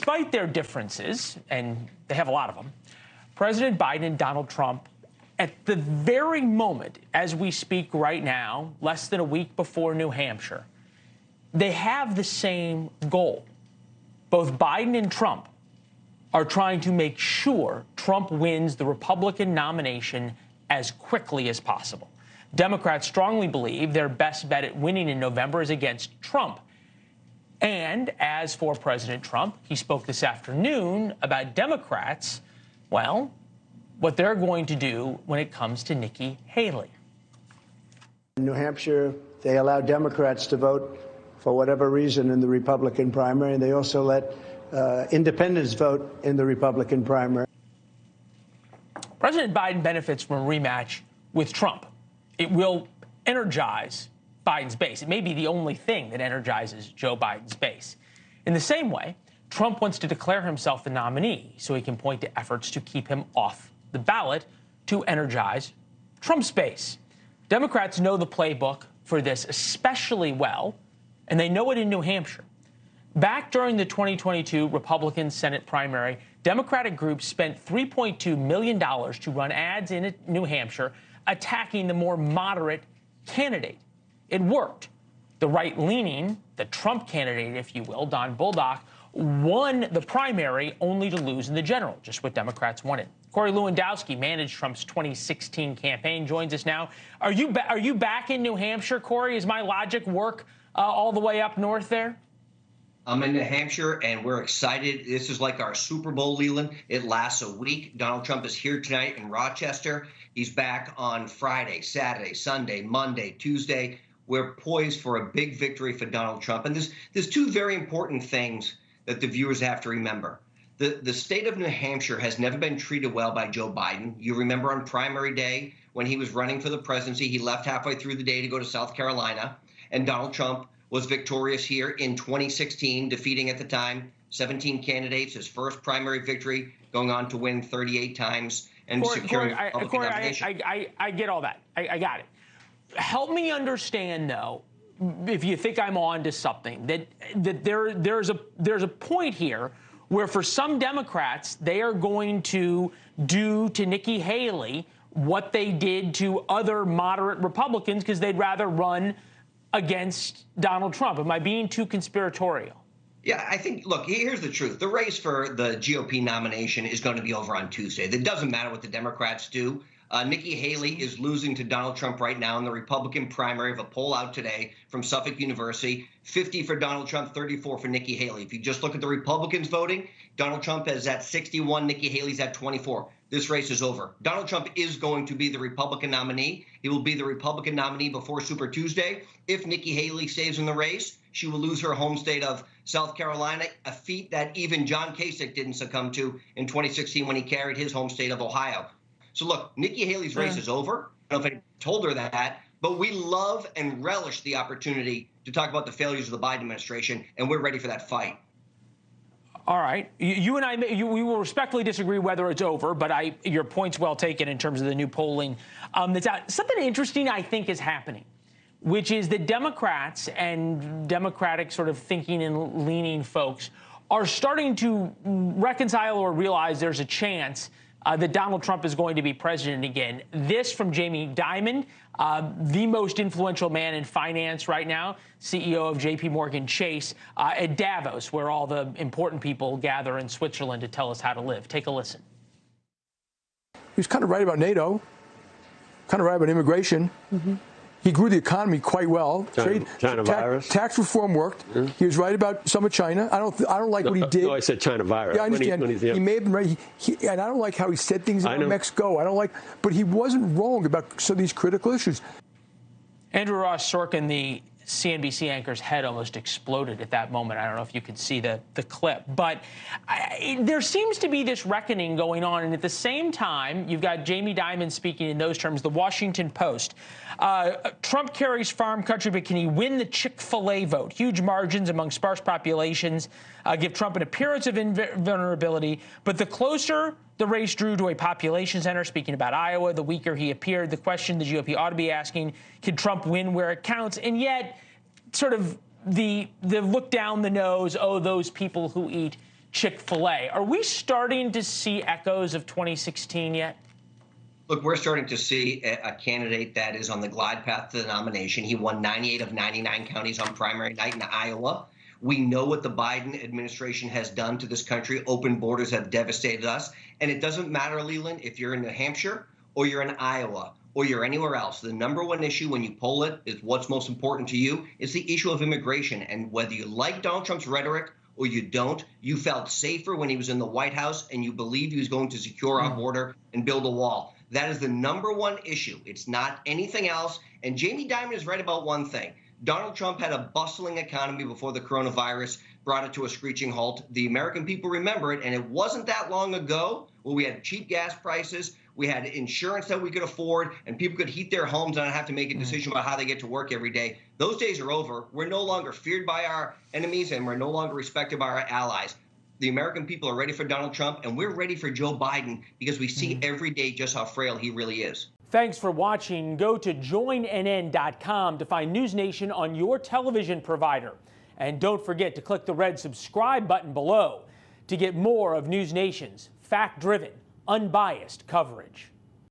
despite their differences, and they have a lot of them, President Biden and Donald Trump, at the very moment as we speak right now, less than a week before New Hampshire, they have the same goal. Both Biden and Trump are trying to make sure Trump wins the Republican nomination as quickly as possible. Democrats strongly believe their best bet at winning in November is against Trump. And as for President Trump, he spoke this afternoon about Democrats, well, what they're going to do when it comes to Nikki Haley. In New Hampshire, they allow Democrats to vote for whatever reason in the Republican primary, and they also let independents vote in the Republican primary. President Biden benefits from a rematch with Trump. It will energize Biden's base. It may be the only thing that energizes Joe Biden's base. In the same way, Trump wants to declare himself the nominee so he can point to efforts to keep him off the ballot to energize Trump's base. Democrats know the playbook for this especially well, and they know it in New Hampshire. Back during the 2022 Republican Senate primary, Democratic groups spent $3.2 million to run ads in New Hampshire attacking the more moderate candidate. It worked. The right-leaning, the Trump candidate, if you will, Don Bolduc, won the primary only to lose in the general, just what Democrats wanted. Corey Lewandowski managed Trump's 2016 campaign, joins us now. Are you back in New Hampshire, Corey? Is my logic work all the way up north there? I'm in New Hampshire, and we're excited. This is like our Super Bowl, Leland. It lasts a week. Donald Trump is here tonight in Rochester. He's back on Friday, Saturday, Sunday, Monday, Tuesday. We're poised for a big victory for Donald Trump. And there's two very important things that the viewers have to remember. The state of New Hampshire has never been treated well by Joe Biden. You remember on primary day when he was running for the presidency, he left halfway through the day to go to South Carolina, and Donald Trump was victorious here in 2016, defeating at the time 17 candidates, his first primary victory, going on to win 38 times and securing Republican nomination. I get all that. I got it. Help me understand, though, if you think I'm on to something, that there's a point here where for some Democrats, they are going to do to Nikki Haley what they did to other moderate Republicans because they'd rather run against Donald Trump. Am I being too conspiratorial? Yeah, I think, look, here's the truth. The race for the GOP nomination is going to be over on Tuesday. It doesn't matter what the Democrats do. Nikki Haley is losing to Donald Trump right now in the Republican primary of a poll out today from Suffolk University. 50 for Donald Trump, 34 for Nikki Haley. If you just look at the Republicans voting, Donald Trump is at 61, Nikki Haley's at 24. This race is over. Donald Trump is going to be the Republican nominee. He will be the Republican nominee before Super Tuesday. If Nikki Haley stays in the race, she will lose her home state of South Carolina, a feat that even John Kasich didn't succumb to in 2016 when he carried his home state of Ohio. So look, Nikki Haley's race is over. I don't know if I told her that, but we love and relish the opportunity to talk about the failures of the Biden administration, and we're ready for that fight. All right. You and I, we will respectfully disagree whether it's over, but your point's well taken in terms of the new polling that's out. Something interesting, I think, is happening, which is that Democrats and Democratic sort of thinking and leaning folks are starting to reconcile or realize there's a chance that Donald Trump is going to be president again. This from Jamie Dimon, the most influential man in finance right now, CEO of JP Morgan Chase, at Davos, where all the important people gather in Switzerland to tell us how to live. Take a listen. He was kind of right about NATO, kind of right about immigration. Mm-hmm. He grew the economy quite well. China virus. Tax reform worked. Yeah. He was right about some of China. I don't like what he did. No, I said China virus. Yeah, I understand. He may have been right. And I don't like how he said things about Mexico. I don't like, but he wasn't wrong about some of these critical issues. Andrew Ross Sorkin, the CNBC anchor's head almost exploded at that moment. I don't know if you could see the clip, but there seems to be this reckoning going on. And at the same time, you've got Jamie Dimon speaking in those terms, the Washington Post. Trump carries farm country, but can he win the Chick-fil-A vote? Huge margins among sparse populations give Trump an appearance of invulnerability. But the closer the race drew to a population center, speaking about Iowa, the weaker he appeared. The question the GOP ought to be asking, can Trump win where it counts? And yet, sort of the look down the nose, oh, those people who eat Chick-fil-A. Are we starting to see echoes of 2016 yet? Look, we're starting to see a candidate that is on the glide path to the nomination. He won 98 of 99 counties on primary night in Iowa. We know what the Biden administration has done to this country. Open borders have devastated us. And it doesn't matter, Leland, if you're in New Hampshire or you're in Iowa or you're anywhere else. The number one issue when you poll it is what's most important to you is the issue of immigration. And whether you like Donald Trump's rhetoric or you don't, you felt safer when he was in the White House and you believed he was going to secure our border and build a wall. That is the number one issue. It's not anything else. And Jamie Dimon is right about one thing. Donald Trump had a bustling economy before the coronavirus brought it to a screeching halt. The American people remember it, and it wasn't that long ago where we had cheap gas prices, we had insurance that we could afford, and people could heat their homes and not have to make a decision about how they get to work every day. Those days are over. We're no longer feared by our enemies, and we're no longer respected by our allies. The American people are ready for Donald Trump, and we're ready for Joe Biden because we see every day just how frail he really is. Thanks for watching. Go to joinnn.com to find NewsNation on your television provider. And don't forget to click the red subscribe button below to get more of NewsNation's fact-driven, unbiased coverage.